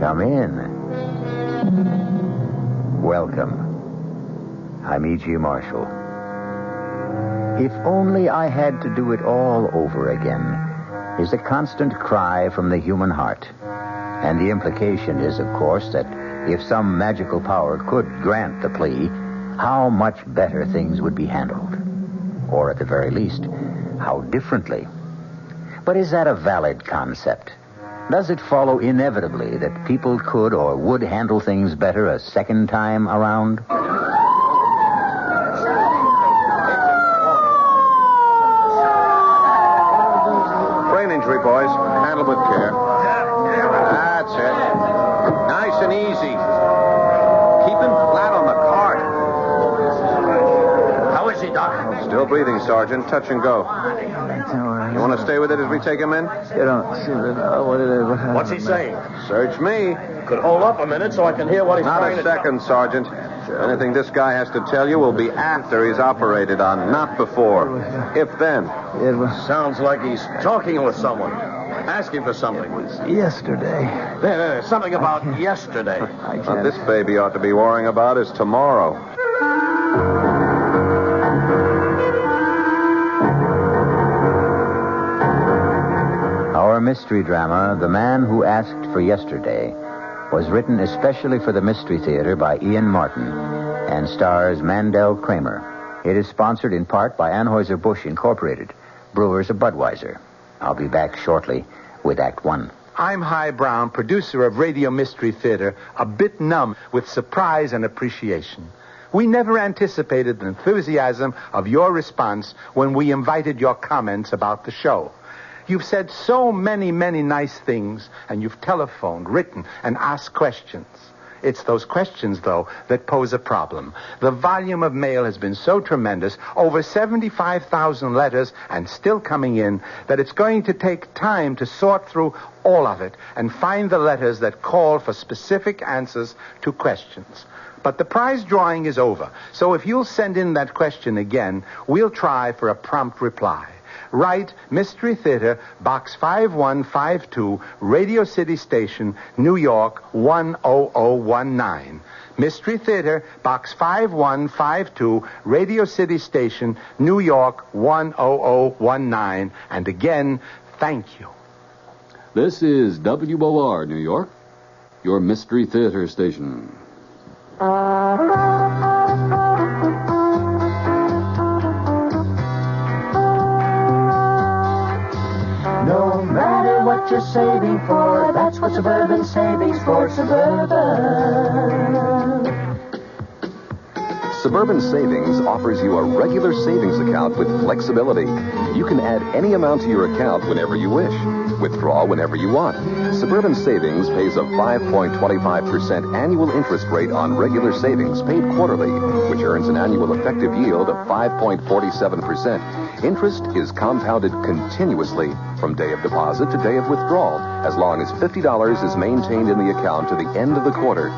Come in. Welcome. I'm E.G. Marshall. If only I had to do it all over again is a constant cry from the human heart. And the implication is, of course, that if some magical power could grant the plea, how much better things would be handled. Or at the very least, how differently. But is that a valid concept? Does it follow inevitably that people could or would handle things better a second time around? Boys, handle with care. That's it. Nice and easy. Keep him flat on the cart. How is he, Doc? Still breathing, Sergeant. Touch and go. You want to stay with it as we take him in? You don't see what it is. What's he saying? Search me. Could hold up a minute so I can hear what he's Not trying a to second, Sergeant. Anything this guy has to tell you will be after he's operated on, not before. If then. It was Sounds like he's talking with someone. Asking for something. yesterday. There, something about yesterday. What this baby ought to be worrying about is tomorrow. Our mystery drama, The Man Who Asked for Yesterday, was written especially for the Mystery Theater by Ian Martin and stars Mandel Kramer. It is sponsored in part by Anheuser-Busch Incorporated, brewers of Budweiser. I'll be back shortly with Act One. I'm Himan Brown, producer of Radio Mystery Theater, a bit numb with surprise and appreciation. We never anticipated the enthusiasm of your response when we invited your comments about the show. You've said so many, many nice things, and you've telephoned, written, and asked questions. It's those questions, though, that pose a problem. The volume of mail has been so tremendous, over 75,000 letters, and still coming in, that it's going to take time to sort through all of it and find the letters that call for specific answers to questions. But the prize drawing is over, so if you'll send in that question again, we'll try for a prompt reply. Write Mystery Theater, Box 5152, Radio City Station, New York 10019. Mystery Theater, Box 5152, Radio City Station, New York 10019. And again, thank you. This is WOR, New York, your Mystery Theater station. No matter what you're saving for, that's what Suburban Savings for Suburban. Suburban Savings offers you a regular savings account with flexibility. You can add any amount to your account whenever you wish. Withdraw whenever you want. Suburban Savings pays a 5.25% annual interest rate on regular savings paid quarterly, which earns an annual effective yield of 5.47%. Interest is compounded continuously from day of deposit to day of withdrawal, as long as $50 is maintained in the account to the end of the quarter.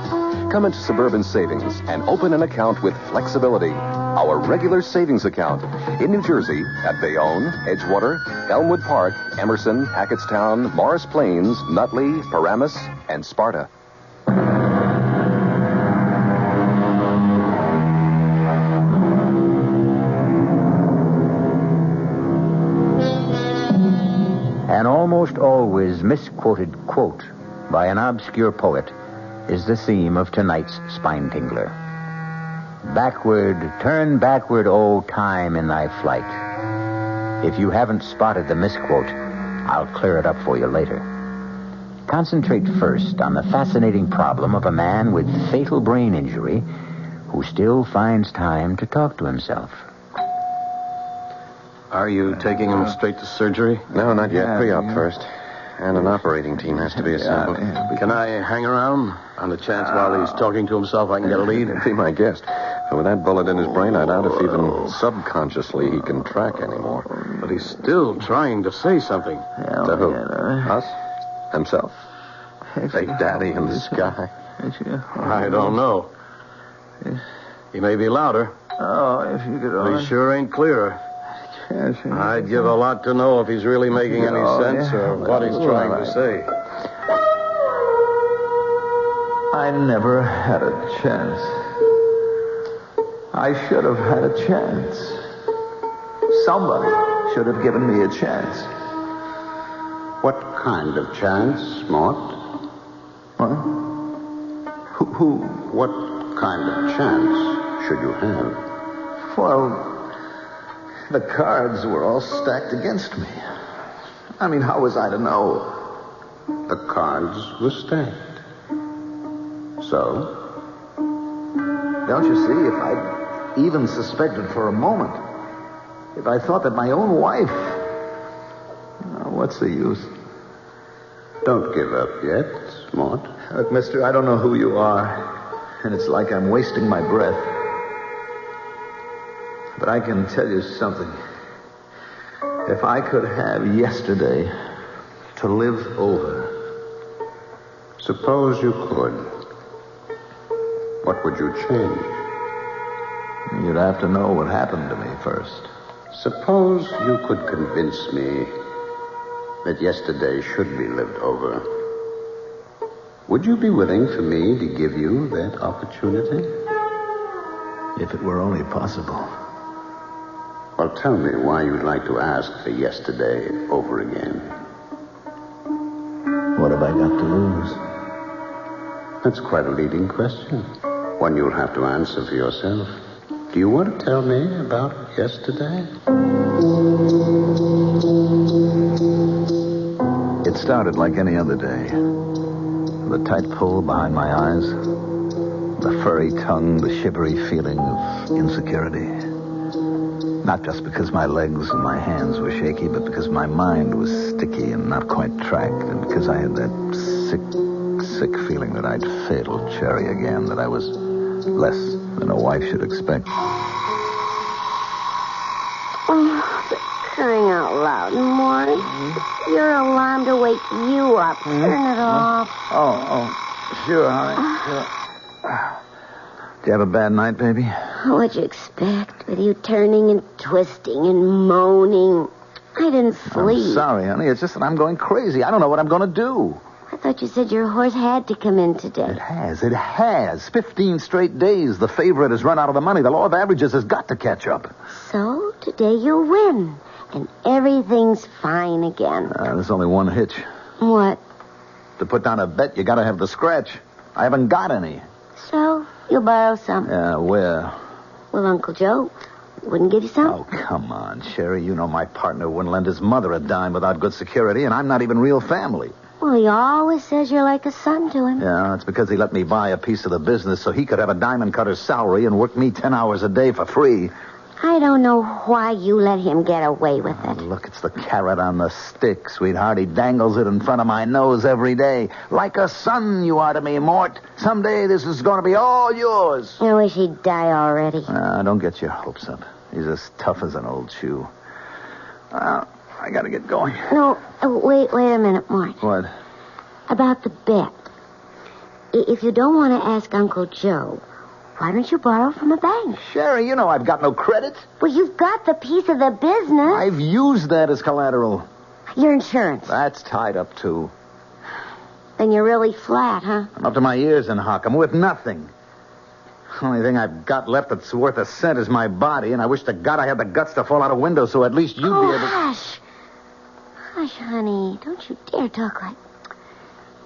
Come into Suburban Savings and open an account with flexibility. Our regular savings account in New Jersey at Bayonne, Edgewater, Elmwood Park, Emerson, Hackettstown, Morris Plains, Nutley, Paramus, and Sparta. An almost always misquoted quote by an obscure poet is the theme of tonight's Spine Tingler. Backward, turn backward, O time in thy flight. If you haven't spotted the misquote, I'll clear it up for you later. Concentrate first on the fascinating problem of a man with fatal brain injury who still finds time to talk to himself. Are you taking him straight to surgery? No, not yet. Pre-op first. And an operating team has to be assembled. Can I hang around on the chance while he's talking to himself I can get a lead? Be my guest. But with that bullet in his brain, I doubt if even subconsciously he can track anymore. But he's still trying to say something. To who? Us? Himself? Say daddy in the sky. I don't know. He may be louder. Oh, if you could But only... he sure ain't clearer. I'd give a lot to know if he's really making any sense or what he's trying to say. I never had a chance. I should have had a chance. Somebody should have given me a chance. What kind of chance, Mort? What? Who? What kind of chance should you have? Well, the cards were all stacked against me. I mean, how was I to know? The cards were stacked. So? Don't you see, if I'd even suspected for a moment, if I thought that my own wife... what's the use? Don't give up yet, Mort. Look, mister, I don't know who you are, and it's like I'm wasting my breath. But I can tell you something. If I could have yesterday to live over... Suppose you could. What would you change? You'd have to know what happened to me first. Suppose you could convince me that yesterday should be lived over. Would you be willing for me to give you that opportunity? If it were only possible. Well, tell me why you'd like to ask for yesterday over again. What have I got to lose? That's quite a leading question. One you'll have to answer for yourself. Do you want to tell me about yesterday? It started like any other day. The tight pull behind my eyes, the furry tongue, the shivery feeling of insecurity. Not just because my legs and my hands were shaky, but because my mind was sticky and not quite tracked, and because I had that sick feeling that I'd failed Cherry again, that I was less than a wife should expect. Oh, for crying out loud, Mort. Your alarm to wake you up. Turn it off. Oh, sure, honey. Sure. Did you have a bad night, baby? What'd you expect with you turning and twisting and moaning? I didn't sleep. I'm sorry, honey. It's just that I'm going crazy. I don't know what I'm going to do. I thought you said your horse had to come in today. It has. 15 straight days. The favorite has run out of the money. The law of averages has got to catch up. So, today you'll win. And everything's fine again. There's only one hitch. What? To put down a bet, you got to have the scratch. I haven't got any. So, you'll borrow some. Yeah, where? Well, Uncle Joe wouldn't give you some. Oh, come on, Sherry. You know my partner wouldn't lend his mother a dime without good security, and I'm not even real family. Well, he always says you're like a son to him. Yeah, it's because he let me buy a piece of the business so he could have a diamond cutter's salary and work me 10 hours a day for free. I don't know why you let him get away with it. Look, it's the carrot on the stick, sweetheart. He dangles it in front of my nose every day. Like a son you are to me, Mort. Someday this is going to be all yours. I wish he'd die already. Don't get your hopes up. He's as tough as an old shoe. I got to get going. No, wait a minute, Mort. What? About the bet. If you don't want to ask Uncle Joe, why don't you borrow from a bank? Sherry, you know I've got no credit. Well, you've got the piece of the business. I've used that as collateral. Your insurance. That's tied up, too. Then you're really flat, huh? I'm up to my ears in hock. I'm worth nothing. The only thing I've got left that's worth a cent is my body, and I wish to God I had the guts to fall out a window so at least you'd be able to... Hush. Hush, honey. Don't you dare talk like...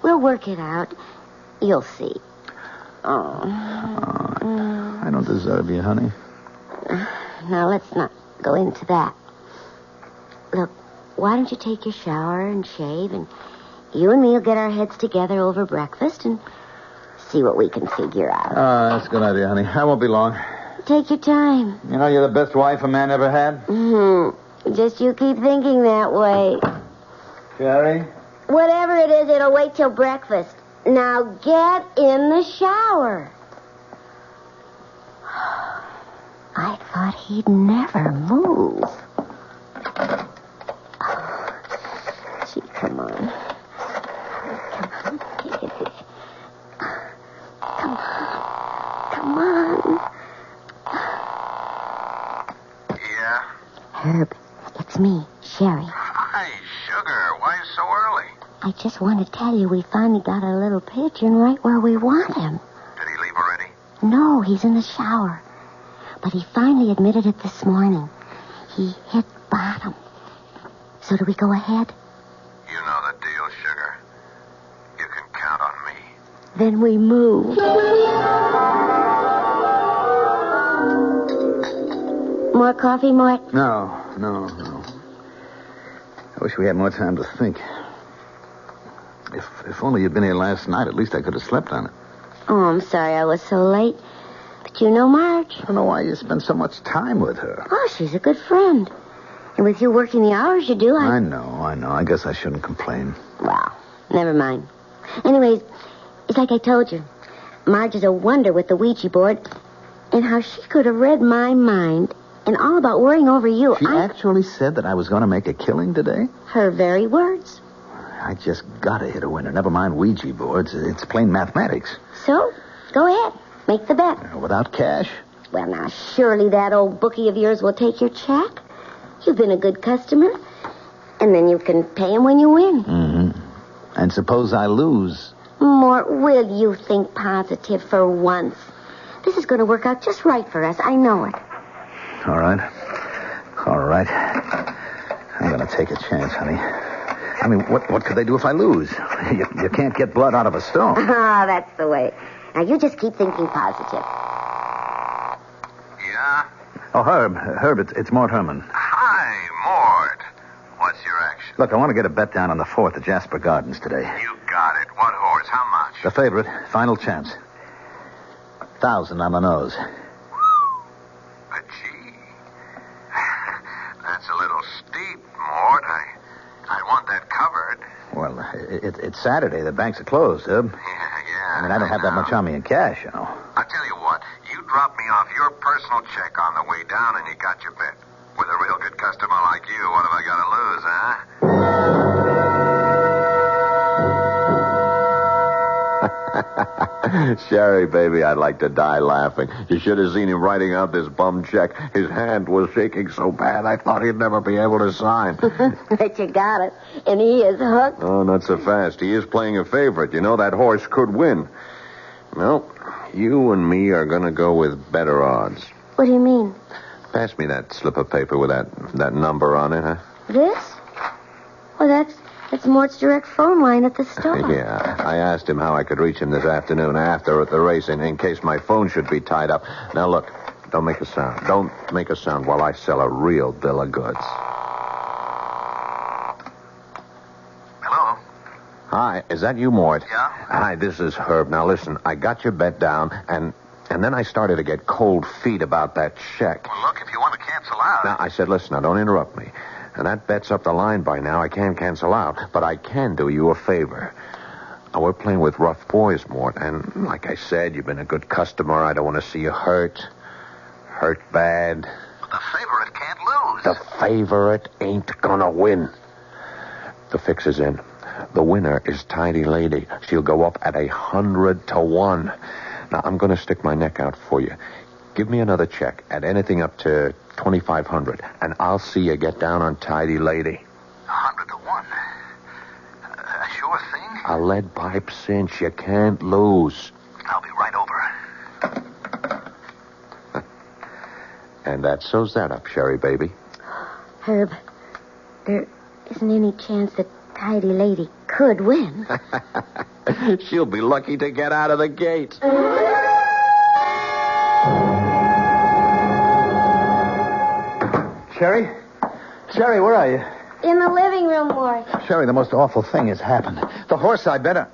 We'll work it out. You'll see. I don't deserve you, honey. Now, let's not go into that. Look, why don't you take your shower and shave, and you and me will get our heads together over breakfast and see what we can figure out. That's a good idea, honey. I won't be long. Take your time. You know you're the best wife a man ever had? Mm-hmm. Just you keep thinking that way. Sherry? Whatever it is, it'll wait till breakfast. Now get in the shower. I thought he'd never move. Gee, come on. Come on. Yeah? Herb, it's me, Sherry. Hi, Sugar. Why so early? I just want to tell you we finally got a little pigeon right where we want him. Did he leave already? No, he's in the shower. But he finally admitted it this morning. He hit bottom. So do we go ahead? You know the deal, sugar. You can count on me. Then we move. More coffee, Mort? No. I wish we had more time to think. If only you'd been here last night, at least I could have slept on it. Oh, I'm sorry I was so late. But you know Marge. I don't know why you spend so much time with her. Oh, she's a good friend. And with you working the hours you do, I know. I guess I shouldn't complain. Well, never mind. Anyways, it's like I told you. Marge is a wonder with the Ouija board. And how she could have read my mind and all about worrying over you. She actually said that I was going to make a killing today? Her very words. I just got to hit a winner. Never mind Ouija boards. It's plain mathematics. So, go ahead. Make the bet. Without cash? Well, now, surely that old bookie of yours will take your check. You've been a good customer. And then you can pay him when you win. Mm-hmm. And suppose I lose? Mort, will you think positive for once? This is going to work out just right for us. I know it. All right. I'm going to take a chance, honey. I mean, what could they do if I lose? You can't get blood out of a stone. Ah, that's the way. Now, you just keep thinking positive. Yeah? Oh, Herb, it's Mort Herman. Hi, Mort. What's your action? Look, I want to get a bet down on the 4th at Jasper Gardens today. You got it. What horse? How much? The favorite. Final chance. 1,000 on the nose. But gee. That's a little steep, Mort. I want that covered. Well, it's Saturday. The banks are closed, Herb. Yeah. I mean, I don't have that much on me in cash, you know. I'll tell you what. You drop me off your personal check on the way down and you got your bet. With a real good customer like you, what have I got to lose, huh? Sherry, baby, I'd like to die laughing. You should have seen him writing out this bum check. His hand was shaking so bad I thought he'd never be able to sign. But you got it. And he is hooked. Oh, not so fast. He is playing a favorite. You know, that horse could win. Well, you and me are going to go with better odds. What do you mean? Pass me that slip of paper with that number on it, huh? This? Well, that's Mort's direct phone line at the store. Yeah. I asked him how I could reach him this afternoon after at the race in case my phone should be tied up. Now, look, don't make a sound. Don't make a sound while I sell a real bill of goods. Hello? Hi, is that you, Mort? Yeah? Hi, this is Herb. Now, listen, I got your bet down, and then I started to get cold feet about that check. Well, look, if you want to cancel out... Now, I said, listen, now, don't interrupt me. And that bet's up the line by now. I can't cancel out, but I can do you a favor. Now, we're playing with rough boys, Mort, and like I said, you've been a good customer. I don't want to see you hurt bad. But the favorite can't lose. The favorite ain't gonna win. The fix is in. The winner is Tidy Lady. She'll go up at 100 to 1. Now, I'm going to stick my neck out for you. Give me another check at anything up to $2,500, and I'll see you get down on Tidy Lady. 100 to 1. A sure thing? A lead pipe cinch. You can't lose. I'll be right over. And that sews that up, Sherry, baby. Herb, there isn't any chance that Tidy Lady could win. She'll be lucky to get out of the gate. Sherry? Sherry, where are you? In the living room, Mort. Sherry, the most awful thing has happened. The horse I bet...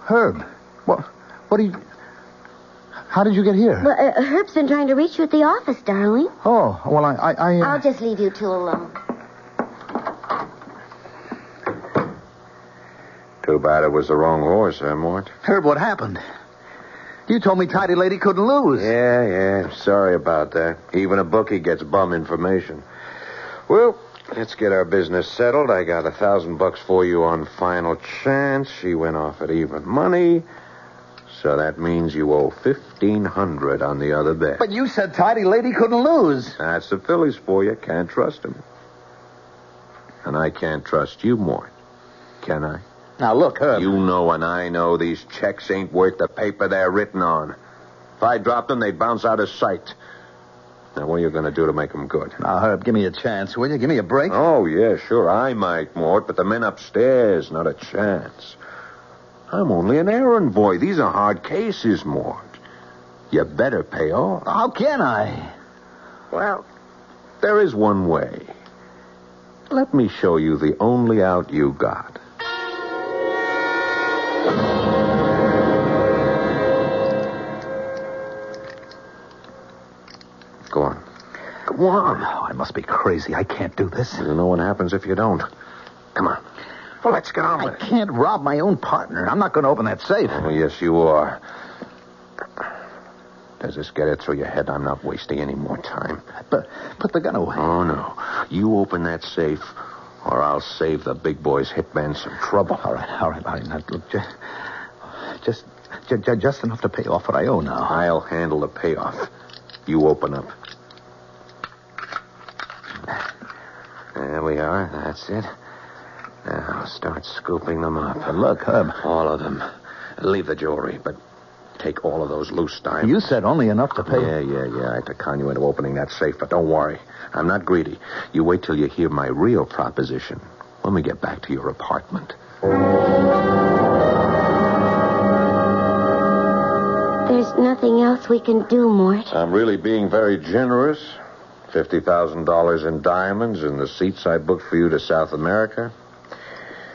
Herb, what do you... How did you get here? Well, Herb's been trying to reach you at the office, darling. Oh, well, I'll just leave you two alone. Too bad it was the wrong horse, huh, Mort? Herb, what happened? You told me Tidy Lady couldn't lose. Yeah. Sorry about that. Even a bookie gets bum information. Well, let's get our business settled. I got $1,000 for you on final chance. She went off at even money. So that means you owe $1,500 on the other bet. But you said Tidy Lady couldn't lose. That's the fillies for you. Can't trust them. And I can't trust you, Mort. can I? Now, look, Herb. You know and I know these checks ain't worth the paper they're written on. If I dropped them, they'd bounce out of sight. Now, what are you going to do to make them good? Now, Herb, give me a chance, will you? Give me a break. Oh, yeah, sure, I might, Mort, but the men upstairs, not a chance. I'm only an errand boy. These are hard cases, Mort. You better pay off. How can I? Well, there is one way. Let me show you the only out you got. Go on. Go on. Oh, I must be crazy. I can't do this. You know what happens if you don't. Come on. Well, let's get on with it. I can't rob my own partner. I'm not going to open that safe. Oh, yes, you are. Does this get it through your head? I'm not wasting any more time. But put the gun away. Oh, no. You open that safe, or I'll save the big boy's hitman some trouble. All right. Now, look, just enough to pay off what I owe now. I'll handle the payoff. You open up. There we are. That's it. Now, start scooping them up. But look, Herb. All of them. Leave the jewelry, but take all of those loose diamonds. You said only enough to pay. Yeah. I had to con you into opening that safe, but don't worry. I'm not greedy. You wait till you hear my real proposition when we get back to your apartment. There's nothing else we can do, Mort. I'm really being very generous. $50,000 in diamonds and the seats I booked for you to South America.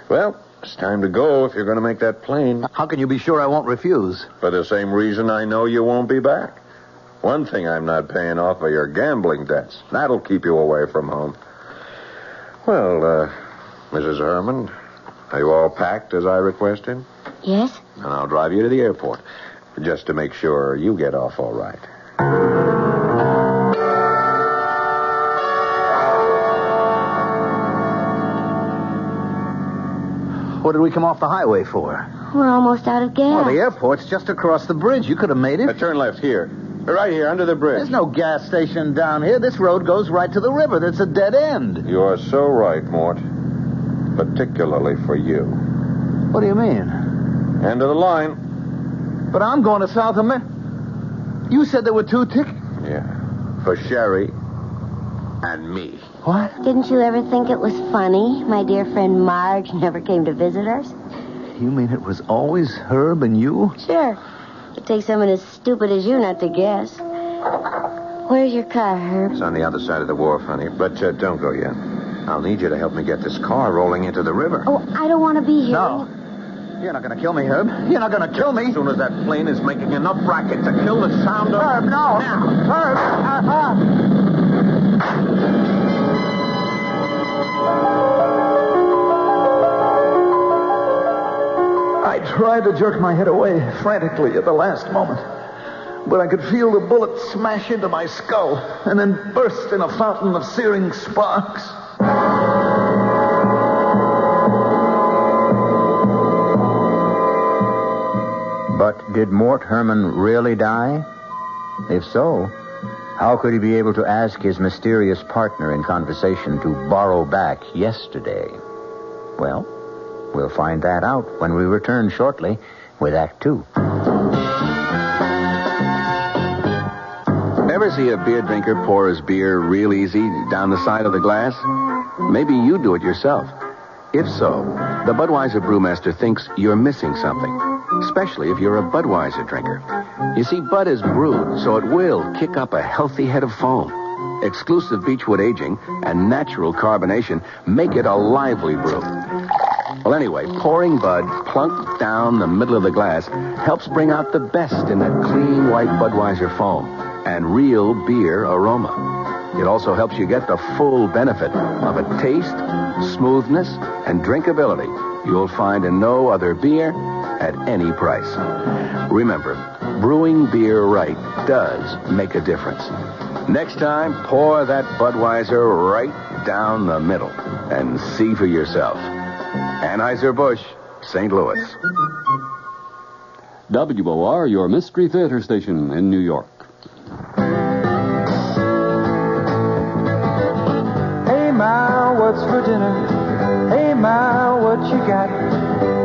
Well, it's time to go if you're going to make that plane. How can you be sure I won't refuse? For the same reason I know you won't be back. One thing I'm not paying off are your gambling debts. That'll keep you away from home. Well, Mrs. Herman, are you all packed as I requested? Yes? And I'll drive you to the airport, just to make sure you get off all right. What did we come off the highway for? We're almost out of gas. Well, the airport's just across the bridge. You could have made it. Turn left here. Right here, under the bridge. There's no gas station down here. This road goes right to the river. That's a dead end. You are so right, Mort. Particularly for you. What do you mean? End of the line. But I'm going to South America. You said there were 2 tickets. Yeah. For Sherry and me. What? Didn't you ever think it was funny? My dear friend Marge never came to visit us. You mean it was always Herb and you? Sure. It takes someone as stupid as you not to guess. Where's your car, Herb? It's on the other side of the wharf, honey. But don't go yet. I'll need you to help me get this car rolling into the river. Oh, I don't want to be here. No. You're not going to kill me, Herb. You're not going to kill me. As soon as that plane is making enough racket to kill the sound of... Herb, no. Now. Herb. I tried to jerk my head away frantically at the last moment, but I could feel the bullet smash into my skull and then burst in a fountain of searing sparks. But did Mort Herman really die? If so, how could he be able to ask his mysterious partner in conversation to borrow back yesterday? Well, we'll find that out when we return shortly with Act 2. Ever see a beer drinker pour his beer real easy down the side of the glass? Maybe you do it yourself. If so, the Budweiser brewmaster thinks you're missing something, especially if you're a Budweiser drinker. You see, Bud is brewed, so it will kick up a healthy head of foam. Exclusive beechwood aging and natural carbonation make it a lively brew. Well, anyway, pouring Bud plunk down the middle of the glass helps bring out the best in that clean white Budweiser foam and real beer aroma. It also helps you get the full benefit of a taste, smoothness, and drinkability you'll find in no other beer at any price. Remember, brewing beer right does make a difference. Next time, pour that Budweiser right down the middle and see for yourself. Anheuser-Busch, St. Louis. WOR, your Mystery Theater station in New York. Hey, Ma, what's for dinner? Hey, Ma, what you got?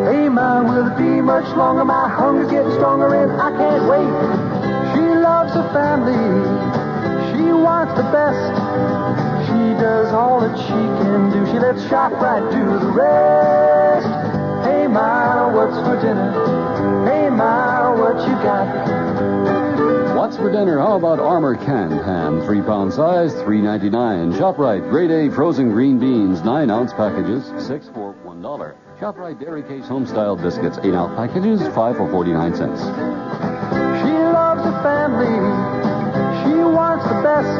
Hey, Ma, will it be much longer? My hunger's getting stronger and I can't wait. She loves her family. She wants the best. She does all that she can do. She lets ShopRite do the rest. Hey, Ma, what's for dinner? Hey, Ma, what you got? What's for dinner? How about Armour canned ham, 3-pound size, $3.99. ShopRite, grade A frozen green beans, 9-ounce packages, 6 for $1. ShopRite Dairy Case Homestyle biscuits, 8-ounce packages, 5 for 49 cents. She loves her family. She wants the best.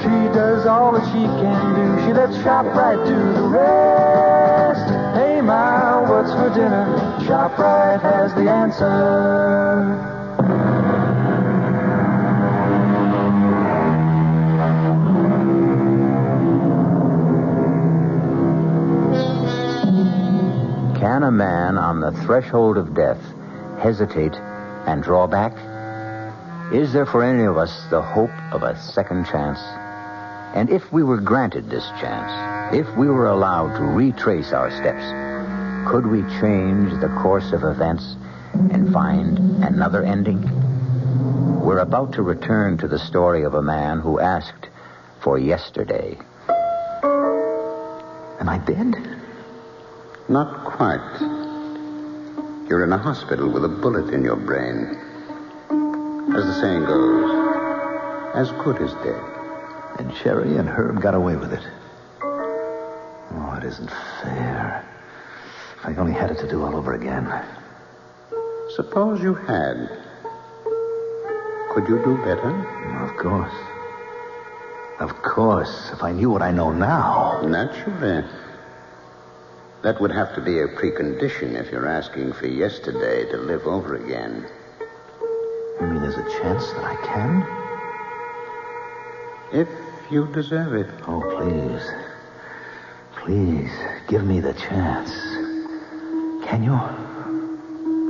She does all that she can do. She lets ShopRite do the rest. Hey, Ma, what's for dinner? ShopRite has the answer. Can a man on the threshold of death hesitate and draw back? Is there for any of us the hope of a second chance? And if we were granted this chance, if we were allowed to retrace our steps, could we change the course of events and find another ending? We're about to return to the story of a man who asked for yesterday. Am I dead? Not quite. You're in a hospital with a bullet in your brain. As the saying goes, as good as dead. And Sherry and Herb got away with it. Oh, it isn't fair. If I only had it to do all over again. Suppose you had. Could you do better? Of course. Of course, if I knew what I know now. Naturally. That would have to be a precondition if you're asking for yesterday to live over again. You mean there's a chance that I can? If you deserve it. Oh, please. Please, give me the chance. Can you?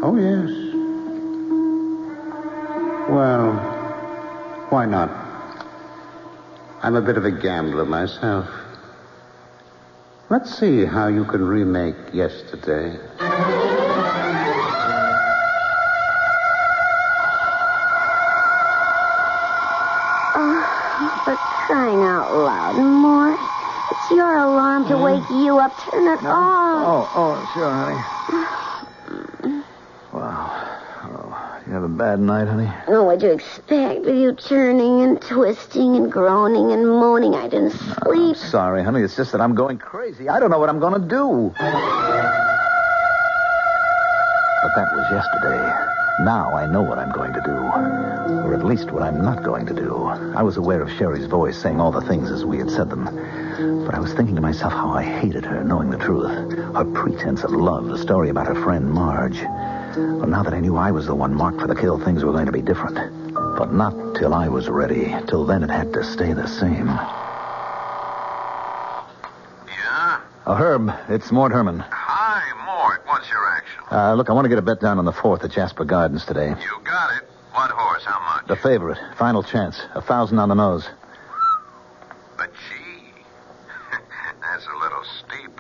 Oh, yes. Well, why not? I'm a bit of a gambler myself. Let's see how you can remake yesterday. Oh, for crying out loud, Morris. It's your alarm to wake you up. Turn it off. Oh, sure, honey. Wow. Oh, you have a bad night, honey? Oh, what'd you expect with you turning and twisting and groaning and moaning? I didn't sleep. I'm sorry, honey. It's just that I'm going crazy. I don't know what I'm going to do. But that was yesterday. Now I know what I'm going to do. Or at least what I'm not going to do. I was aware of Sherry's voice saying all the things as we had said them. But I was thinking to myself how I hated her, knowing the truth. Her pretense of love, the story about her friend Marge. Well, now that I knew I was the one marked for the kill, things were going to be different. But not till I was ready. Till then it had to stay the same. Yeah? Herb, it's Mort Herman. Hi, Mort. What's your action? Look, I want to get a bet down on the 4th at Jasper Gardens today. You got it. What horse? How much? The favorite. Final chance. 1,000 on the nose. But gee, that's a little steep.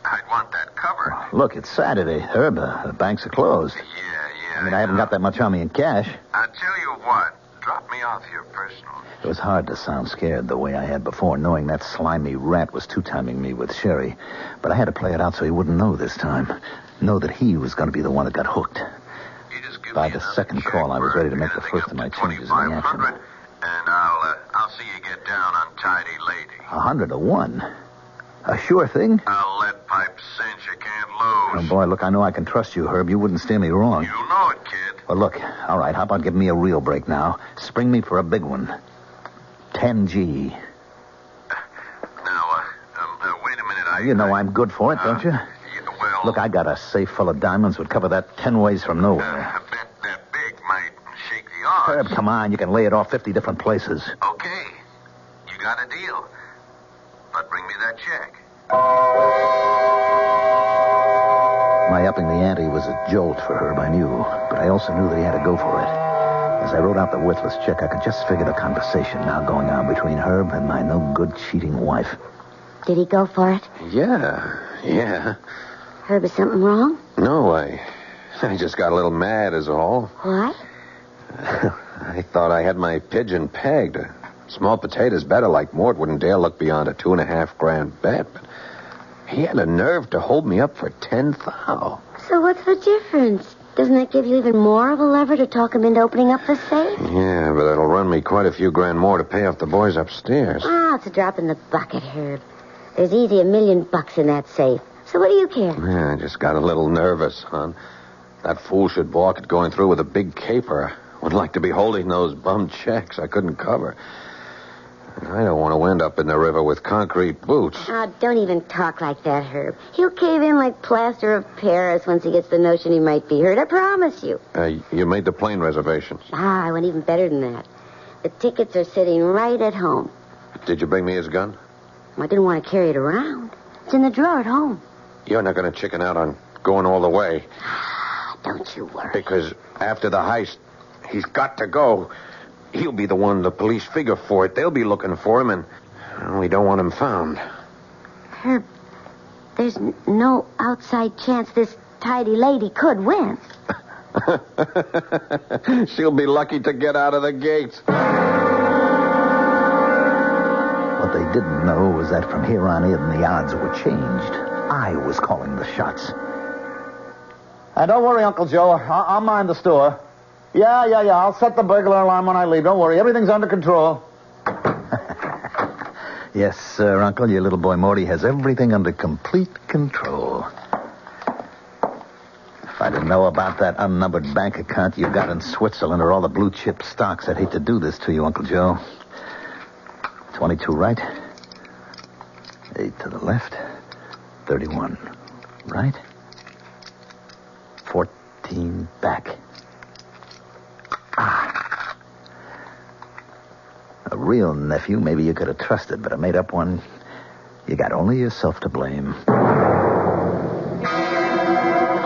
I'd want that covered. Look, it's Saturday, Herb. The banks are closed. Yeah. I mean, I haven't got that much on me in cash. I'll tell you what. Drop me off your personal. It was hard to sound scared the way I had before, knowing that slimy rat was two-timing me with Sherry. But I had to play it out so he wouldn't know this time. Know that he was going to be the one that got hooked. You just give By me the another second check call, I was for ready to make the anything first up of my to changes in the action. $2,500, and I'll see you get down on Tidy Lady. 100 to 1. A sure thing? I'll let pipe cinch. You can't Oh, lose. boy, look, I know I can trust you, Herb. You wouldn't steer me wrong. You know it, kid. Well, look, all right, how about giving me a real break now? Spring me for a big one. 10G. Now, wait a minute. You know I'm good for it, don't you? Yeah, well... Look, I got a safe full of diamonds would cover that 10 ways from nowhere. I bet that big might shake the odds. Herb, come on. You can lay it off 50 different places. Okay. You got a deal. But bring me that check. My upping the ante was a jolt for Herb, I knew. But I also knew that he had to go for it. As I wrote out the worthless check, I could just figure the conversation now going on between Herb and my no-good cheating wife. Did he go for it? Yeah. Herb, is something wrong? No, I just got a little mad is all. What? I thought I had my pigeon pegged. A small potato's better, like Mort wouldn't dare look beyond a $2.5 grand bet. But he had a nerve to hold me up for 10,000. So what's the difference? Doesn't that give you even more of a lever to talk him into opening up the safe? Yeah, but it'll run me quite a few grand more to pay off the boys upstairs. It's a drop in the bucket, Herb. There's easy $1 million in that safe. So what do you care? Yeah, I just got a little nervous, hon. That fool should balk at going through with a big caper. I wouldn't like to be holding those bum checks I couldn't cover. I don't want to end up in the river with concrete boots. Don't even talk like that, Herb. He'll cave in like plaster of Paris once he gets the notion he might be hurt. I promise you. You made the plane reservations. I went even better than that. The tickets are sitting right at home. Did you bring me his gun? I didn't want to carry it around. It's in the drawer at home. You're not going to chicken out on going all the way. Don't you worry. Because after the heist, he's got to go. He'll be the one the police figure for it. They'll be looking for him, and we don't want him found. Herb, there's no outside chance this tidy lady could win. She'll be lucky to get out of the gates. What they didn't know was that from here on in, the odds were changed. I was calling the shots. Don't worry, Uncle Joe. I'll mind the store. Yeah. I'll set the burglar alarm when I leave. Don't worry. Everything's under control. Yes, sir, Uncle. Your little boy Morty has everything under complete control. If I didn't know about that unnumbered bank account you got in Switzerland or all the blue chip stocks, I'd hate to do this to you, Uncle Joe. 22 right. 8 to the left. 31 right. 14 back. A real nephew, maybe you could have trusted, but a made-up one, you got only yourself to blame.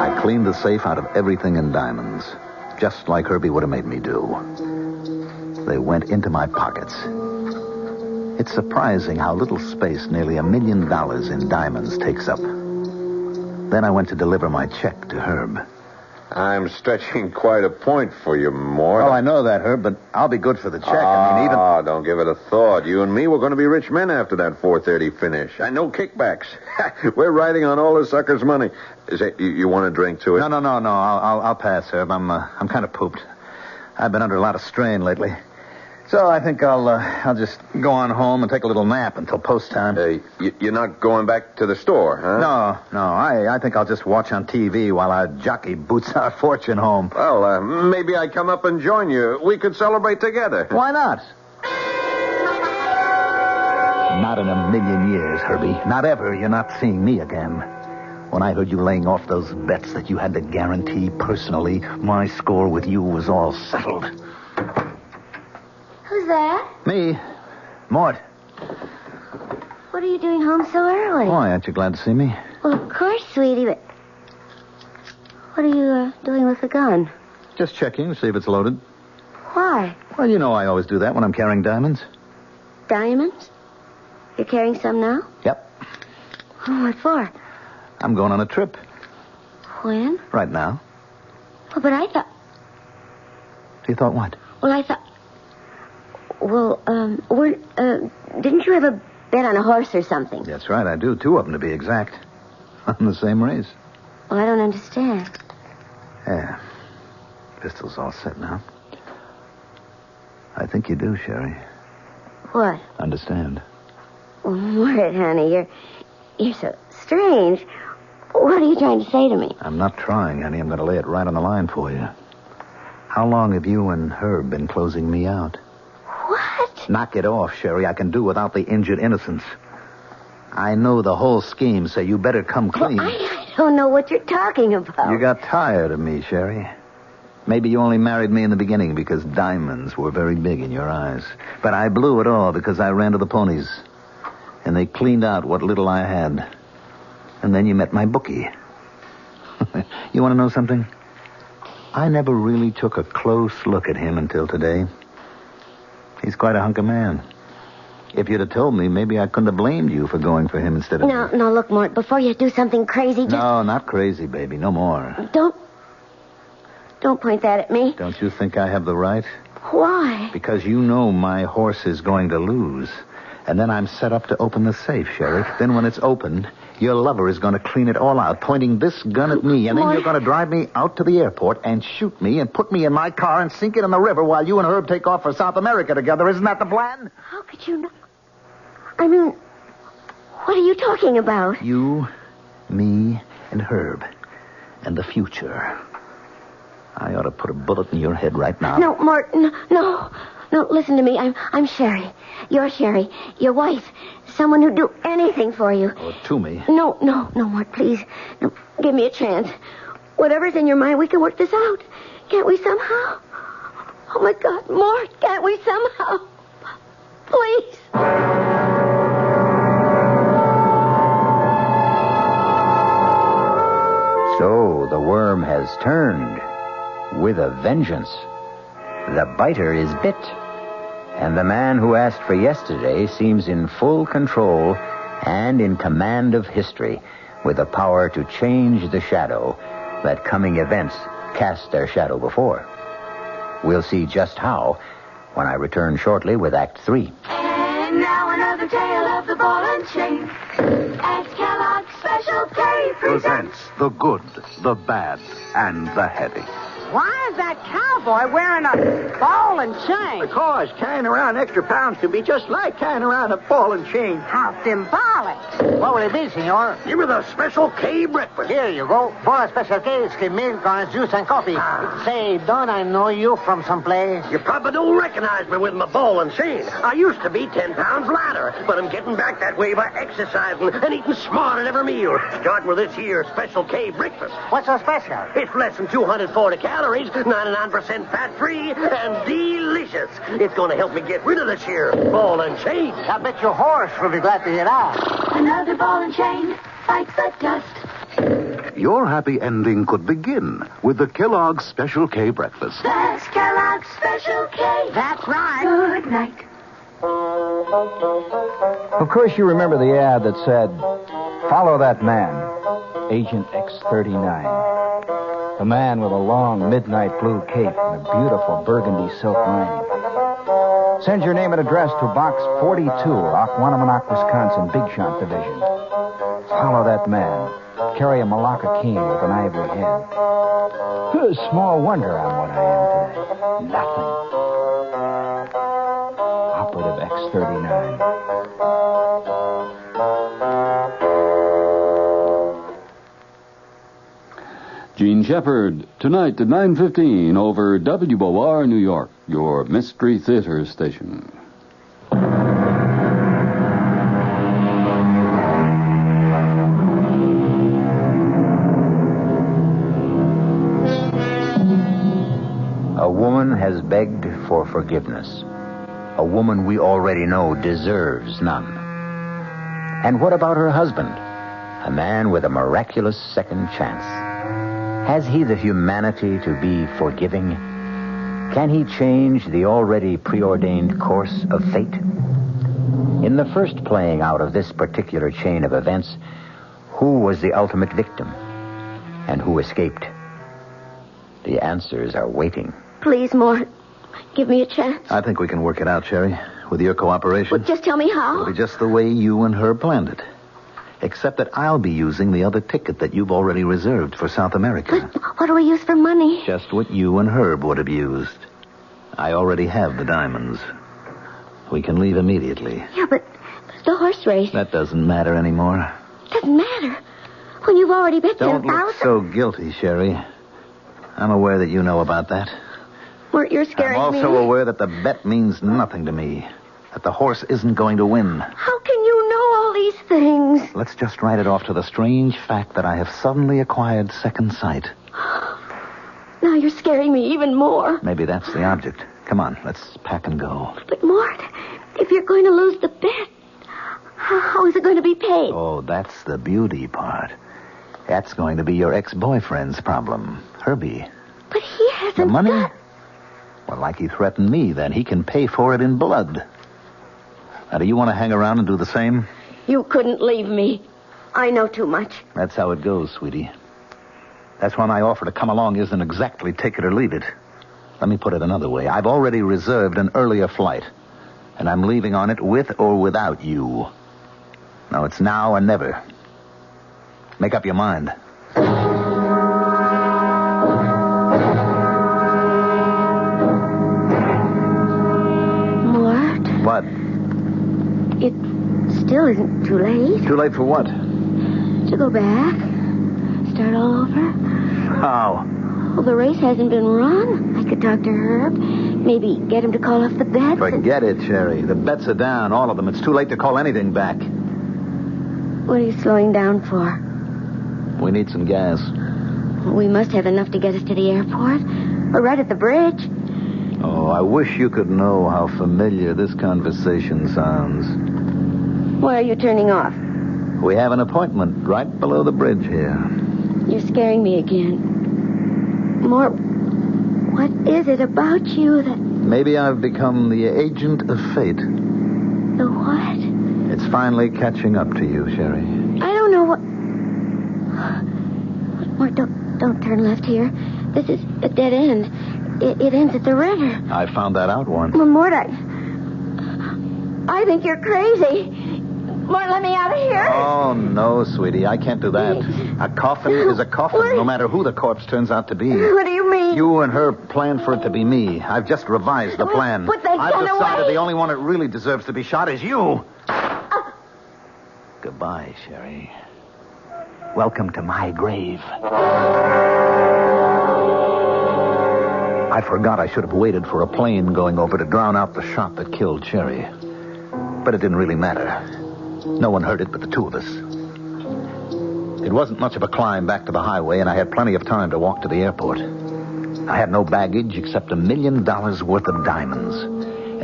I cleaned the safe out of everything in diamonds, just like Herbie would have made me do. They went into my pockets. It's surprising how little space nearly $1 million in diamonds takes up. Then I went to deliver my check to Herb. I'm stretching quite a point for you, Mort. Oh, I know that, Herb, but I'll be good for the check. I mean, even... don't give it a thought. You and me, we're going to be rich men after that 4:30 finish. And no kickbacks. We're riding on all the suckers' money. You want a drink to it? No. I'll pass, Herb. I'm kind of pooped. I've been under a lot of strain lately. So I think I'll just go on home and take a little nap until post time. You're not going back to the store, huh? No. I think I'll just watch on TV while our jockey boots our fortune home. Well, maybe I come up and join you. We could celebrate together. Why not? Not in a million years, Herbie. Not ever. You're not seeing me again. When I heard you laying off those bets that you had to guarantee personally, my score with you was all settled. Who's that? Me. Mort. What are you doing home so early? Why, aren't you glad to see me? Well, of course, sweetie, but... What are you doing with the gun? Just checking to see if it's loaded. Why? Well, you know I always do that when I'm carrying diamonds. Diamonds? You're carrying some now? Yep. Oh, what for? I'm going on a trip. When? Right now. Oh, but I thought... You thought what? Well, I thought... Well, didn't you have a bet on a horse or something? That's right, I do. 2 of them, to be exact. On the same race. Well, I don't understand. Yeah. Pistol's all set now. I think you do, Sherry. What? Understand. Well, Moorehead, honey, you're so strange. What are you trying to say to me? I'm not trying, honey. I'm going to lay it right on the line for you. How long have you and Herb been closing me out? What? Knock it off, Sherry. I can do without the injured innocence. I know the whole scheme, so you better come clean. Well, I don't know what you're talking about. You got tired of me, Sherry. Maybe you only married me in the beginning because diamonds were very big in your eyes. But I blew it all because I ran to the ponies. And they cleaned out what little I had. And then you met my bookie. You want to know something? I never really took a close look at him until today. He's quite a hunk of man. If you'd have told me, maybe I couldn't have blamed you for going for him instead of... No, look, Mort, before you do something crazy, just... No, not crazy, baby. No more. Don't point that at me. Don't you think I have the right? Why? Because you know my horse is going to lose. And then I'm set up to open the safe, Sheriff. Then when it's opened, your lover is going to clean it all out, pointing this gun at me. And then you're going to drive me out to the airport and shoot me and put me in my car and sink it in the river while you and Herb take off for South America together. Isn't that the plan? How could you know? I mean, what are you talking about? You, me, and Herb. And the future. I ought to put a bullet in your head right now. No, Martin, no. No, listen to me. I'm Sherry. You're Sherry. Your wife. Someone who'd do anything for you. Oh, to me? No, Mort, please. No, give me a chance. Whatever's in your mind, we can work this out. Can't we somehow? Oh, my God, Mort, can't we somehow? Please. So the worm has turned with a vengeance. The biter is bit. And the man who asked for yesterday seems in full control and in command of history, with the power to change the shadow that coming events cast their shadow before. We'll see just how when I return shortly with Act 3. And now another tale of the ball and chain. At Kellogg's Special K presents the good, the bad, and the heavy. Why is that cowboy wearing a ball and chain? Because carrying around extra pounds can be just like carrying around a ball and chain. How symbolic. What will it be, senor? Give me the Special K breakfast. Here you go. For a Special K, it's milk, orange juice, and coffee. Say, don't I know you from someplace? You probably don't recognize me with my ball and chain. I used to be 10 pounds lighter, but I'm getting back that way by exercising and eating smart at every meal. Starting with this here Special K breakfast. What's so special? It's less than 240 calories, 99% fat-free, and delicious. It's going to help me get rid of this here ball and chain. I bet your horse will be glad to hear that. Another ball and chain bites the dust. Your happy ending could begin with the Kellogg's Special K breakfast. That's Kellogg's Special K. That's right. Good night. Of course you remember the ad that said, "Follow that man, Agent X39. A man with a long midnight blue cape and a beautiful burgundy silk lining. Send your name and address to Box 42, Aquanamonoc, Wisconsin, Big Shot Division. Follow that man. Carry a Malacca cane with an ivory head. Small wonder I'm what I am today. Nothing. Operative X39. Gene Shepard, tonight at 9:15 over WOR New York, your Mystery Theater station. A woman has begged for forgiveness. A woman we already know deserves none. And what about her husband? A man with a miraculous second chance. Has he the humanity to be forgiving? Can he change the already preordained course of fate? In the first playing out of this particular chain of events, who was the ultimate victim? And who escaped? The answers are waiting. Please, Mort, give me a chance. I think we can work it out, Sherry, with your cooperation. Well, just tell me how. It'll be just the way you and her planned it. Except that I'll be using the other ticket that you've already reserved for South America. But what do we use for money? Just what you and Herb would have used. I already have the diamonds. We can leave immediately. Yeah, but the horse race. That doesn't matter anymore. Doesn't matter. When you've already bet Don't 10,000. look so guilty, Sherry. I'm aware that you know about that. Mort, you're scaring I'm me. also aware that the bet means nothing to me. That the horse isn't going to win. How can you know all these things? Let's just write it off to the strange fact that I have suddenly acquired second sight. Now you're scaring me even more. Maybe that's the object. Come on, let's pack and go. But, Mort, if you're going to lose the bet, how is it going to be paid? Oh, that's the beauty part. That's going to be your ex-boyfriend's problem, Herbie. But he hasn't The money? got... Well, like he threatened me, then he can pay for it in blood. Now, do you want to hang around and do the same? You couldn't leave me. I know too much. That's how it goes, sweetie. That's why my offer to come along isn't exactly take it or leave it. Let me put it another way. I've already reserved an earlier flight, and I'm leaving on it with or without you. Now, it's now or never. Make up your mind. Mort? What? It still isn't too late. Too late for what? To go back. Start all over. How? Well, the race hasn't been run. I could talk to Herb. Maybe get him to call off the bets. Forget it, Sherry. The bets are down, all of them. It's too late to call anything back. What are you slowing down for? We need some gas. We must have enough to get us to the airport. We're right at the bridge. Oh, I wish you could know how familiar this conversation sounds. Why are you turning off? We have an appointment right below the bridge here. You're scaring me again. Mort, what is it about you that... Maybe I've become the agent of fate. The what? It's finally catching up to you, Sherry. I don't know what... Mort, don't turn left here. This is a dead end. It ends at the river. I found that out once. Well, Mort, I think you're crazy. Mort, let me out of here. Oh, no, sweetie. I can't do that. A coffin is a coffin, no matter who the corpse turns out to be. What do you mean? You and her planned for it to be me. I've just revised the plan. Put that I've gun decided away. the only one that really deserves to be shot is you. Goodbye, Sherry. Welcome to my grave. I forgot I should have waited for a plane going over to drown out the shot that killed Sherry. But it didn't really matter. No one heard it but the two of us. It wasn't much of a climb back to the highway, and I had plenty of time to walk to the airport. I had no baggage except $1 million worth of diamonds.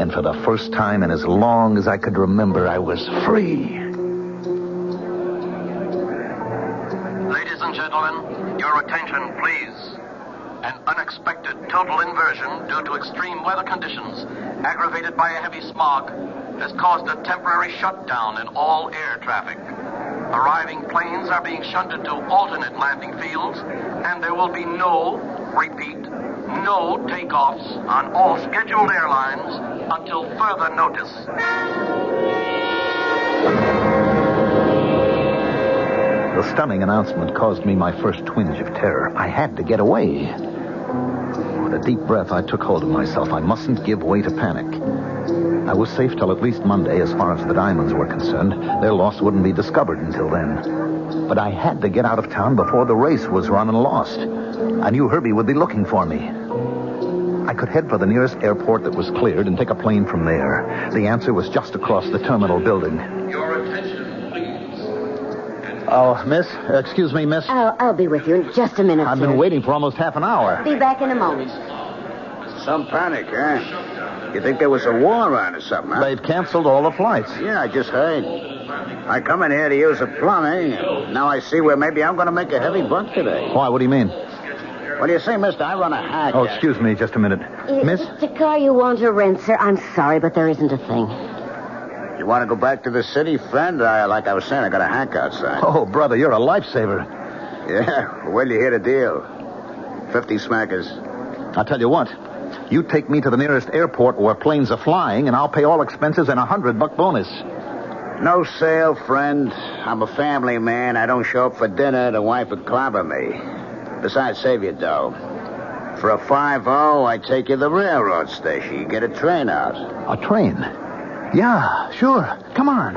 And for the first time in as long as I could remember, I was free. Ladies and gentlemen, your attention, please. An unexpected total inversion due to extreme weather conditions, aggravated by a heavy smog, has caused a temporary shutdown in all air traffic. Arriving planes are being shunted to alternate landing fields, and there will be no takeoffs on all scheduled airlines until further notice. The stunning announcement caused me my first twinge of terror. I had to get away. With a deep breath, I took hold of myself. I mustn't give way to panic. I was safe till at least Monday as far as the diamonds were concerned. Their loss wouldn't be discovered until then. But I had to get out of town before the race was run and lost. I knew Herbie would be looking for me. I could head for the nearest airport that was cleared and take a plane from there. The answer was just across the terminal building. Your attention, please. Oh, miss? Excuse me, miss? I'll be with you in just a minute, I've sir. been waiting for almost half an hour. Be back in a moment. Some panic, huh? You think there was a war on or something, huh? They've canceled all the flights. Yeah, I just heard. I come in here to use the plumbing, and now I see where maybe I'm going to make a heavy buck today. Why? What do you mean? What do you say, mister? I run a hack. Oh, excuse me just a minute. Miss? It's a car you want to rent, sir. I'm sorry, but there isn't a thing. You want to go back to the city, friend? Like I was saying, I got a hack outside. Oh, brother, you're a lifesaver. Yeah, well, you hear the deal. 50 smackers. I'll tell you what. You take me to the nearest airport where planes are flying, and I'll pay all expenses and $100 bonus. No sale, friend. I'm a family man. I don't show up for dinner. The wife would clobber me. Besides, save your dough. For a 5-0, I take you to the railroad station. You get a train out. A train? Yeah, sure. Come on.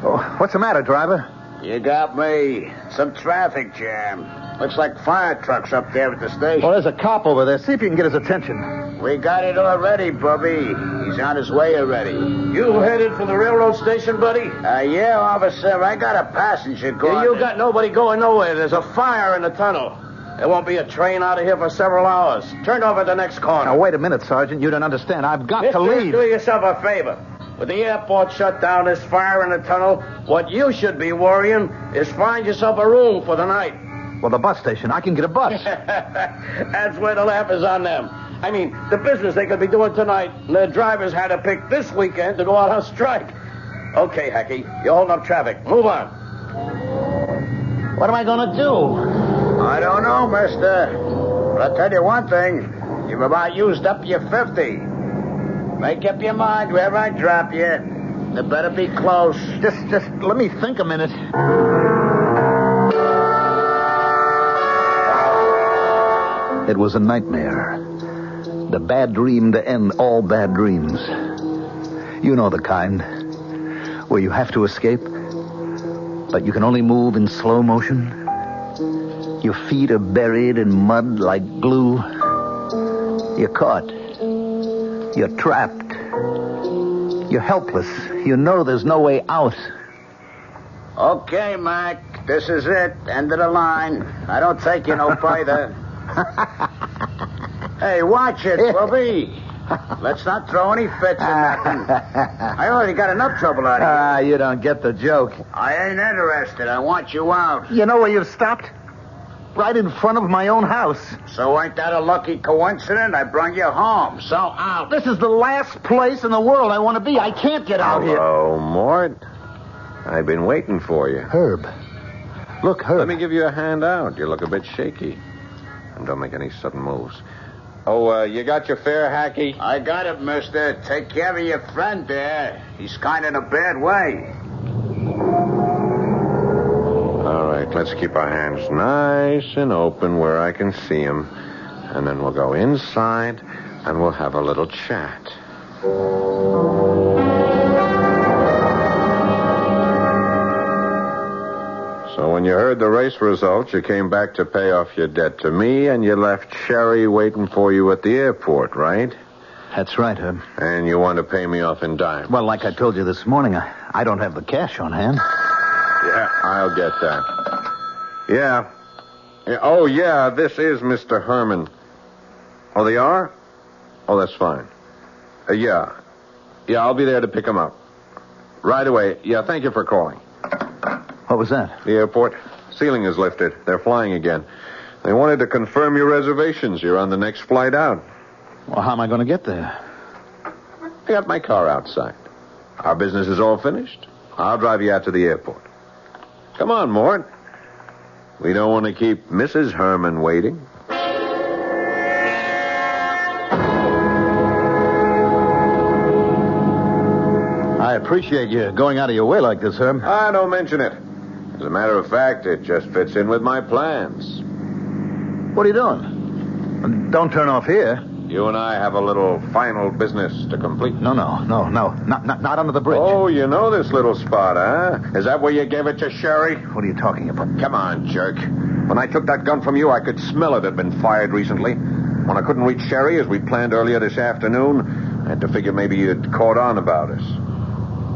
Oh, what's the matter, driver? You got me. Some traffic jam. Looks like fire trucks up there at the station. Well, there's a cop over there. See if you can get his attention. We got it already, Bubby. He's on his way already. You headed for the railroad station, buddy? Yeah, officer. I got a passenger going. You got nobody going nowhere. There's a fire in the tunnel. There won't be a train out of here for several hours. Turn over at the next corner. Now, wait a minute, Sergeant. You don't understand. I've got to leave. Do yourself a favor. With the airport shut down, this fire in the tunnel, what you should be worrying is find yourself a room for the night. Well, the bus station. I can get a bus. That's where the laugh is on them. I mean, the business they could be doing tonight, the drivers had to pick this weekend to go out on strike. Okay, Hacky, you're holding up traffic. Move on. What am I going to do? I don't know, mister. But I'll tell you one thing. You've about used up your 50. Make up your mind wherever I drop you. They better be close. Just let me think a minute. It was a nightmare. The bad dream to end all bad dreams. You know the kind. Where you have to escape, but you can only move in slow motion. Your feet are buried in mud like glue. You're caught. You're trapped. You're helpless. You know there's no way out. Okay, Mac. This is it. End of the line. I don't take you no further. Hey, watch it, Bobby. Let's not throw any fits or nothing. I already got enough trouble out of you. You don't get the joke. I ain't interested. I want you out. You know where you've stopped? Right in front of my own house. So ain't that a lucky coincidence? I brung you home. So out. This is the last place in the world I want to be. I can't get out here. Hello, Mort. I've been waiting for you. Herb. Look, Herb. Let me give you a hand out. You look a bit shaky. And don't make any sudden moves. Oh, you got your fare, Hacky? I got it, mister. Take care of your friend there. He's kind of in a bad way. All right, let's keep our hands nice and open where I can see him. And then we'll go inside and we'll have a little chat. So when you heard the race results, you came back to pay off your debt to me, and you left Sherry waiting for you at the airport, right? That's right, Herb. And you want to pay me off in dimes. Well, like I told you this morning, I don't have the cash on hand. Yeah, I'll get that. Yeah. Oh, yeah, this is Mr. Herman. Oh, they are? Oh, that's fine. Yeah. Yeah, I'll be there to pick him up. Right away. Yeah, thank you for calling. What was that? The airport. Ceiling is lifted. They're flying again. They wanted to confirm your reservations. You're on the next flight out. Well, how am I going to get there? I got my car outside. Our business is all finished. I'll drive you out to the airport. Come on, Mort. We don't want to keep Mrs. Herman waiting. I appreciate you going out of your way like this, Herb. Don't mention it. As a matter of fact, it just fits in with my plans. What are you doing? Don't turn off here. You and I have a little final business to complete. No. Not under the bridge. Oh, you know this little spot, huh? Is that where you gave it to Sherry? What are you talking about? Come on, jerk. When I took that gun from you, I could smell it had been fired recently. When I couldn't reach Sherry, as we planned earlier this afternoon, I had to figure maybe you'd caught on about us.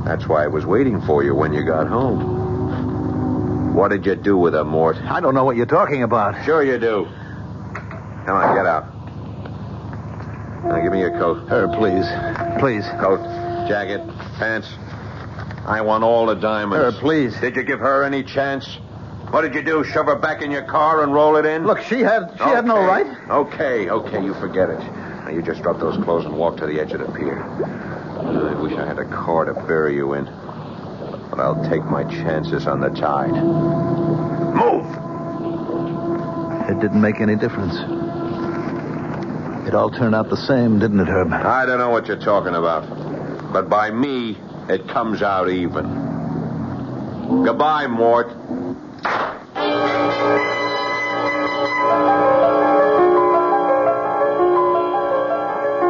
That's why I was waiting for you when you got home. What did you do with her, Mort? I don't know what you're talking about. Sure you do. Come on, get out. Now, give me your coat. Herb, please. Please. Coat, jacket, pants. I want all the diamonds. Herb, please. Did you give her any chance? What did you do, shove her back in your car and roll it in? Look, she had no right. Okay, you forget it. Now, you just drop those clothes and walk to the edge of the pier. I wish I had a car to bury you in. But I'll take my chances on the tide. Move! It didn't make any difference. It all turned out the same, didn't it, Herb? I don't know what you're talking about. But by me, it comes out even. Goodbye, Mort.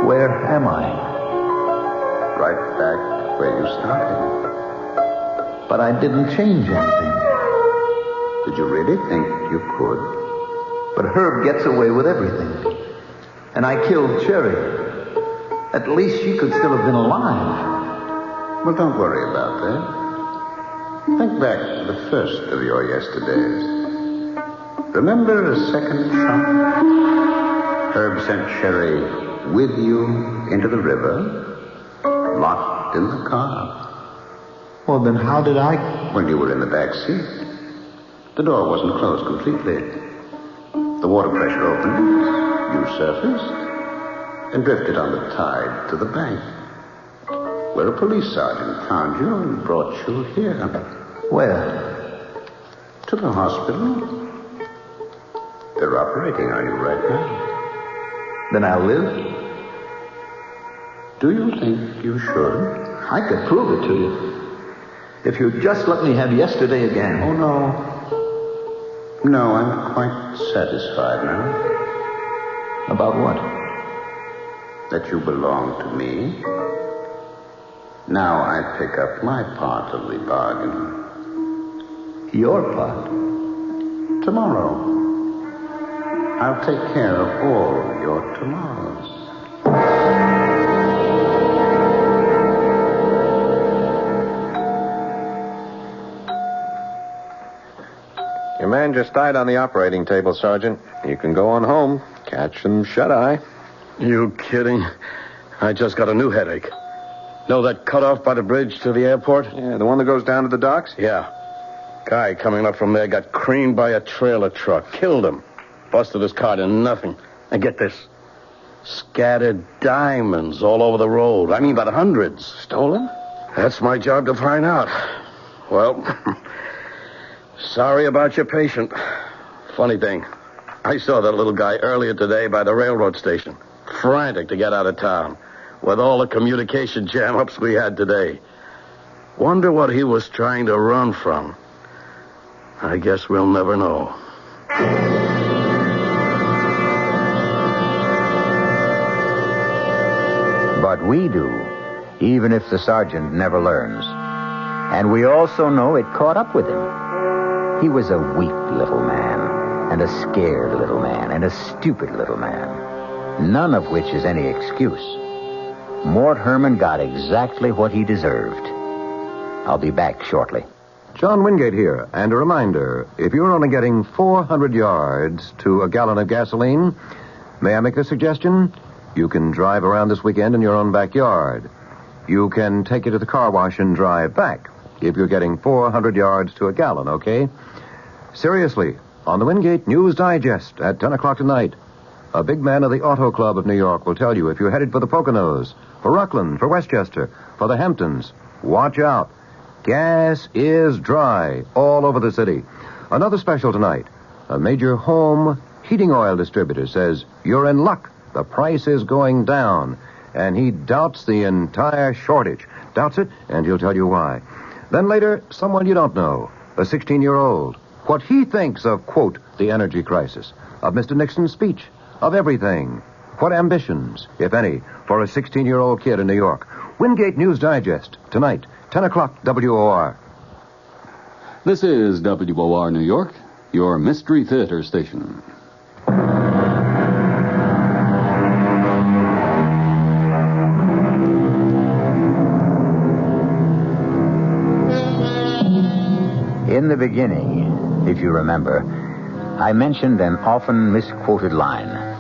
Where am I? Right back where you started. But I didn't change anything. Did you really think you could? But Herb gets away with everything. And I killed Cherry. At least she could still have been alive. Well, don't worry about that. Think back to the first of your yesterdays. Remember a second shot? Herb sent Cherry with you into the river, locked in the car. Well, then how did I... When you were in the back seat. The door wasn't closed completely. The water pressure opened. You surfaced and drifted on the tide to the bank, where a police sergeant found you and brought you here. Where? To the hospital. They're operating on you right now. Then I'll live? Do you think you should? I could prove it to you. If you'd just let me have yesterday again. Oh, no. No, I'm quite satisfied now. About what? That you belong to me. Now I pick up my part of the bargain. Your part? Tomorrow. I'll take care of all your tomorrows. Your man just died on the operating table, Sergeant. You can go on home. Catch some shut-eye. You kidding? I just got a new headache. Know that cutoff by the bridge to the airport? Yeah, the one that goes down to the docks? Yeah. Guy coming up from there got creamed by a trailer truck. Killed him. Busted his car to nothing. And get this. Scattered diamonds all over the road. I mean, by the hundreds. Stolen? That's my job to find out. Well, sorry about your patient. Funny thing, I saw that little guy earlier today by the railroad station. Frantic to get out of town. With all the communication jam-ups we had today. Wonder what he was trying to run from. I guess we'll never know. But we do, even if the sergeant never learns. And we also know it caught up with him. He was a weak little man, and a scared little man, and a stupid little man. None of which is any excuse. Mort Herman got exactly what he deserved. I'll be back shortly. John Wingate here, and a reminder, if you're only getting 400 yards to a gallon of gasoline, may I make a suggestion? You can drive around this weekend in your own backyard. You can take it to the car wash and drive back if you're getting 400 yards to a gallon, okay? Seriously, on the Wingate News Digest at 10 o'clock tonight, a big man of the Auto Club of New York will tell you if you're headed for the Poconos, for Rockland, for Westchester, for the Hamptons, watch out. Gas is dry all over the city. Another special tonight. A major home heating oil distributor says you're in luck. The price is going down. And he doubts the entire shortage. Doubts it, and he'll tell you why. Then later, someone you don't know, a 16-year-old. What he thinks of, quote, the energy crisis, of Mr. Nixon's speech, of everything. What ambitions, if any, for a 16-year-old kid in New York. Wingate News Digest, tonight, 10 o'clock, WOR. This is WOR New York, your Mystery Theater station. In the beginning, if you remember, I mentioned an often misquoted line.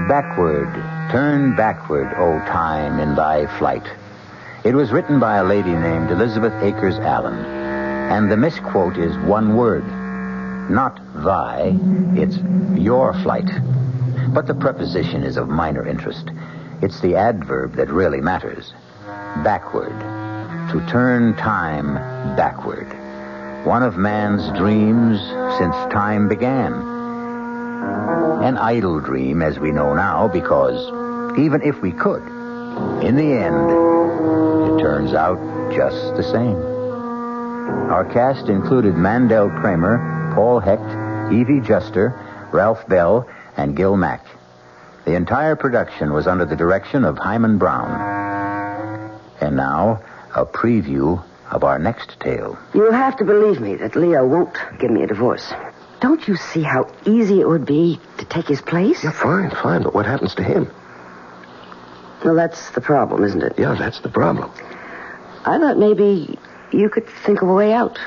Backward, turn backward, O time, in thy flight. It was written by a lady named Elizabeth Akers Allen, and the misquote is one word. Not thy, it's your flight. But the preposition is of minor interest. It's the adverb that really matters. Backward. To turn time backward. One of man's dreams since time began. An idle dream, as we know now, because even if we could, in the end, it turns out just the same. Our cast included Mandel Kramer, Paul Hecht, Evie Juster, Ralph Bell, and Gil Mack. The entire production was under the direction of Himan Brown. And now, a preview of our next tale. You'll have to believe me that Leo won't give me a divorce. Don't you see how easy it would be to take his place? Yeah, fine, but what happens to him? Well, that's the problem, isn't it? Yeah, that's the problem. I thought maybe you could think of a way out.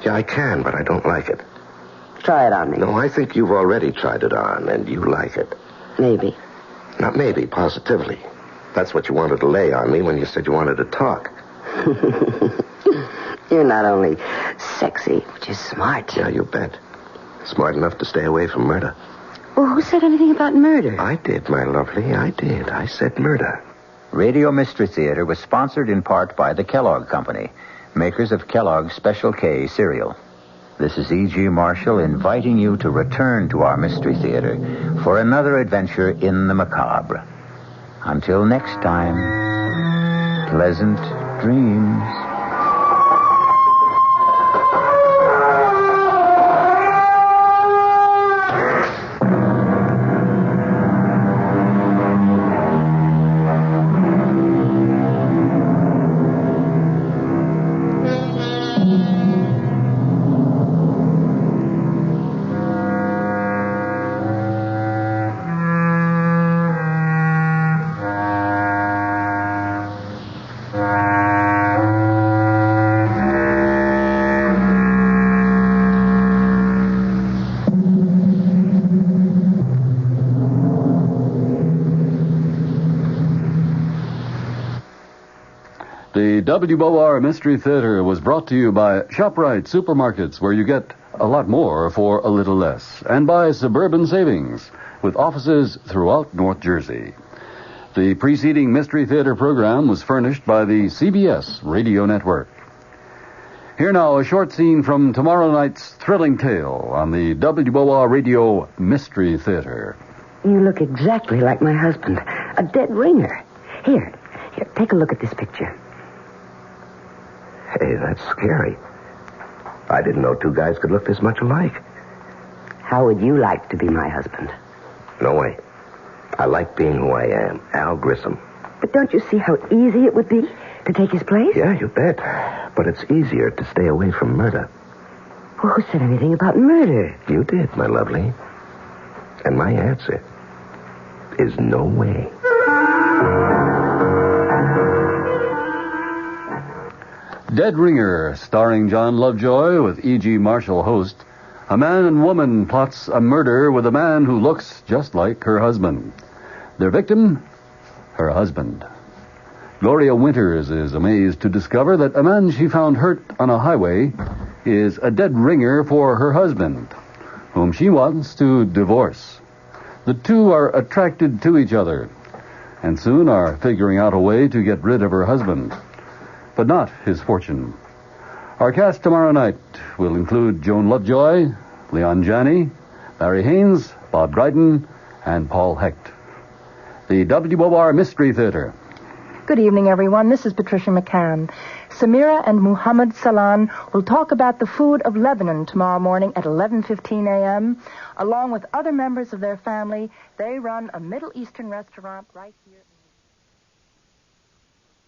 Yeah, I can, but I don't like it. Try it on me. No, I think you've already tried it on, and you like it. Maybe. Not maybe, positively. That's what you wanted to lay on me when you said you wanted to talk. You're not only sexy, but you're smart. Yeah, you bet. Smart enough to stay away from murder. Well, who said anything about murder? I did, my lovely. I did. I said murder. Radio Mystery Theater was sponsored in part by the Kellogg Company, makers of Kellogg's Special K cereal. This is E.G. Marshall inviting you to return to our Mystery Theater for another adventure in the macabre. Until next time, pleasant dreams. The WOR Mystery Theater was brought to you by ShopRite Supermarkets, where you get a lot more for a little less, and by Suburban Savings, with offices throughout North Jersey. The preceding Mystery Theater program was furnished by the CBS Radio Network. Here now, a short scene from tomorrow night's thrilling tale on the WOR Radio Mystery Theater. You look exactly like my husband. A dead ringer. Here, take a look at this picture. Hey, that's scary. I didn't know two guys could look this much alike. How would you like to be my husband? No way. I like being who I am, Al Grissom. But don't you see how easy it would be to take his place? Yeah, you bet. But it's easier to stay away from murder. Well, who said anything about murder? You did, my lovely. And my answer is no way. Dead Ringer, starring John Lovejoy with E.G. Marshall host. A man and woman plots a murder with a man who looks just like her husband. Their victim, her husband. Gloria Winters is amazed to discover that a man she found hurt on a highway is a dead ringer for her husband, whom she wants to divorce. The two are attracted to each other, and soon are figuring out a way to get rid of her husband, but not his fortune. Our cast tomorrow night will include Joan Lovejoy, Leon Janney, Larry Haynes, Bob Dryden, and Paul Hecht. The WOR Mystery Theater. Good evening, everyone. This is Patricia McCann. Samira and Muhammad Salan will talk about the food of Lebanon tomorrow morning at 11:15 a.m. Along with other members of their family, they run a Middle Eastern restaurant right here.